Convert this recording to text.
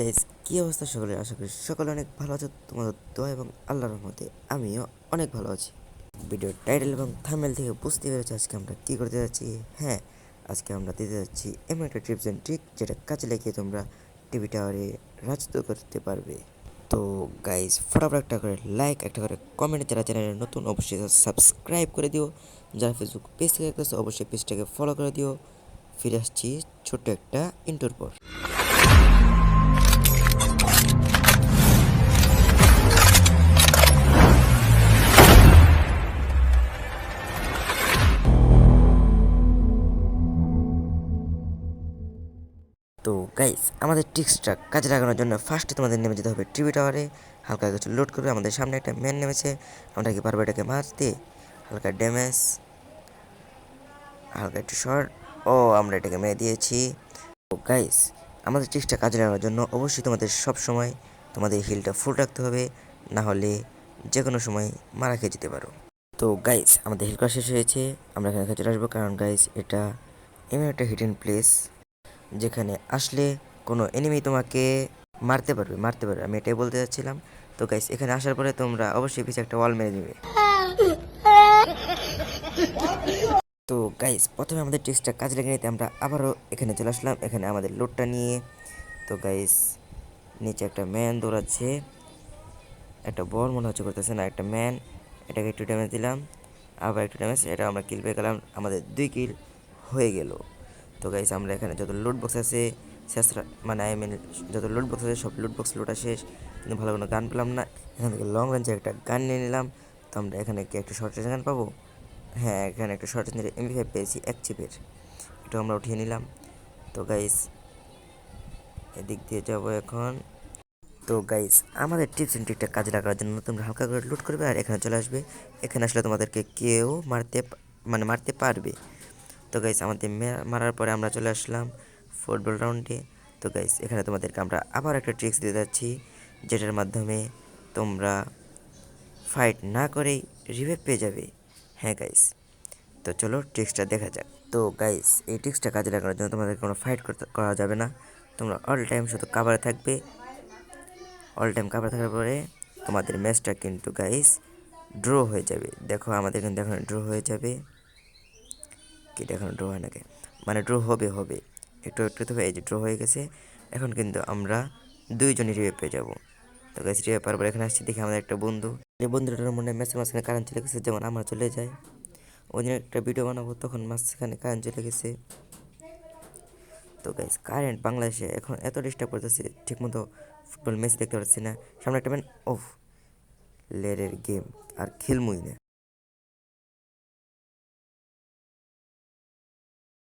Guys, কি অবস্থা সকলের? আশা করি সকলে অনেক ভালো আছে তোমাদের দোয়া এবং আল্লাহর রহমতে আমিও অনেক ভালো আছি। ভিডিওর টাইটেল এবং থাম্বনেল থেকে বুঝতে পেরেছি আজকে আমরা কী করতে যাচ্ছি। হ্যাঁ, আজকে আমরা দিতে যাচ্ছি এমন একটা টিপস অ্যান্ড ট্রিক যেটা কাজে লাগিয়ে তোমরা টিভি টাওয়ারে রাজত্ব করতে পারবে। তো গাইস, ফটাফট একটা করে লাইক, একটা করে কমেন্ট, যারা চ্যানেলে নতুন অবশ্যই সাবস্ক্রাইব করে দিও। যারা ফেসবুক পেজ থেকে দেখতেছো অবশ্যই পেজটাকে ফলো করে দিও। ফিরে আসছি ছোট্ট একটা ইন্টোর পর। তো গাইস, আমাদের ট্রিক্সটা কাজে লাগানোর জন্য ফার্স্টে তোমাদের নেমে যেতে হবে টিভি টাওয়ারে। হালকা কিছু লোড করবে। আমাদের সামনে একটা ম্যান নেমেছে, আমরা কি পারবো এটাকে মারতে? হালকা ড্যামেজ, হালকা একটু শর্ট। ও, আমরা এটাকে মেরে দিয়েছি। তো গাইস, আমাদের ট্রিক্সটা কাজে লাগানোর জন্য অবশ্যই তোমাদের সব সময় তোমাদের হিলটা ফুল রাখতে হবে, না হলে যে কোনো সময় মারা খেয়ে যেতে পারো। তো গাইস, আমাদের হিল করা শেষ হয়েছে, আমরা এখানে চলে আসবো, কারণ গাইস এটা এমন একটা হিডেন প্লেস যেখানে আসলে কোনো এনিমি তোমাকে মারতে পারবে, আমি এটাই বলতে চাচ্ছিলাম। তো গাইস, এখানে আসার পরে তোমরা অবশ্যই পিছিয়ে একটা ওয়াল মেরে দিবে। তো গাইস, প্রথমে আমাদের ট্রিক্সটা কাজে লেগে নিতে আমরা আবারও এখানে চলে আসলাম, এখানে আমাদের লোডটা নিয়ে। তো গাইস, নিচে একটা ম্যান দৌড়াচ্ছে, একটা বল মনে হচ্ছে করতেছে না, একটা ম্যান। এটাকে একটু ড্যামেজ দিলাম, আবার একটু ড্যামেজ, এটা আমরা কিল পেয়ে গেলাম, আমাদের 2 কিল হয়ে গেল। তো গাইস, আমরা এখানে যত লুট বক্স আছে শেষ, মানে আই মিন যত লুট বক্স আছে সব লুট বক্স লুটা শেষ, কিন্তু ভালো কোনো গান পেলাম না। এখান থেকে লং রেঞ্জের একটা গান নিয়ে নিলাম। তো আমরা এখানে কি একটা শর্ট রেঞ্জ গান পাবো? হ্যাঁ, এখানে একটা শর্ট রেঞ্জের MP5 পেয়েছি 1 চিপের, এটা আমরা উঠিয়ে নিলাম। তো গাইস, এদিক দিয়ে যাবো এখন। তো গাইস, আমাদের টিপস এন্ড ট্রিকটা কাজে লাগার জন্য তোমরা হালকা করে লুট করবে আর এখানে চলে আসবে। এখানে আসলে তোমাদেরকে কেউ মারতে পারবে। তো গাইস, আমাদের মারার পরে আমরা চলে আসলাম ফুটবল রাউন্ডে। তো গাইস, এখানে তোমাদেরকে আমরা আবার একটা ট্রিক্স দিয়ে যাচ্ছি, যেটার মাধ্যমে তোমরা ফাইট না করেই রিভাইভ পেয়ে যাবে। হ্যাঁ গাইস, তো চলো ট্রিক্সটা দেখা যাক। তো গাইস, এই ট্রিক্সটা কাজে লাগানোর জন্য তোমাদের কোনো ফাইট করা যাবে না, তোমরা অল টাইম শুধু কাভারে থাকবে। অল টাইম কাভারে থাকার পরে তোমাদের ম্যাচটা কিন্তু গাইস ড্র হয়ে যাবে। দেখো, আমাদের কিন্তু এখন ড্র হয়ে যাবে। কি এখন ড্র হয় নাকি, মানে ড্র হবে একটু একটু তো, এই যে ড্র হয়ে গেছে। এখন কিন্তু আমরা দুইজনই রিভাইভ পেয়ে যাবো। তো গাইস, রিভাইভ পাওয়ার পর এখানে আসছি, দেখি আমাদের একটা বন্ধু, এই বন্ধুটার মনে ম্যাচের মাঝখানে কারেন্ট চলে গেছে, যেমন আমরা চলে যাই। ওই দিন একটা ভিডিও বানাবো, তখন মাঝখানে কারেন্ট চলে গেছে। তো গাইস, কারেন্ট বাংলাদেশে এখন এত ডিস্টার্ব করতেছে, ঠিকমতো ফুটবল ম্যাচ দেখতে পাচ্ছি না। সামনে একটা ম্যান, ওফ, লেরের গেম আর খেলমুই না।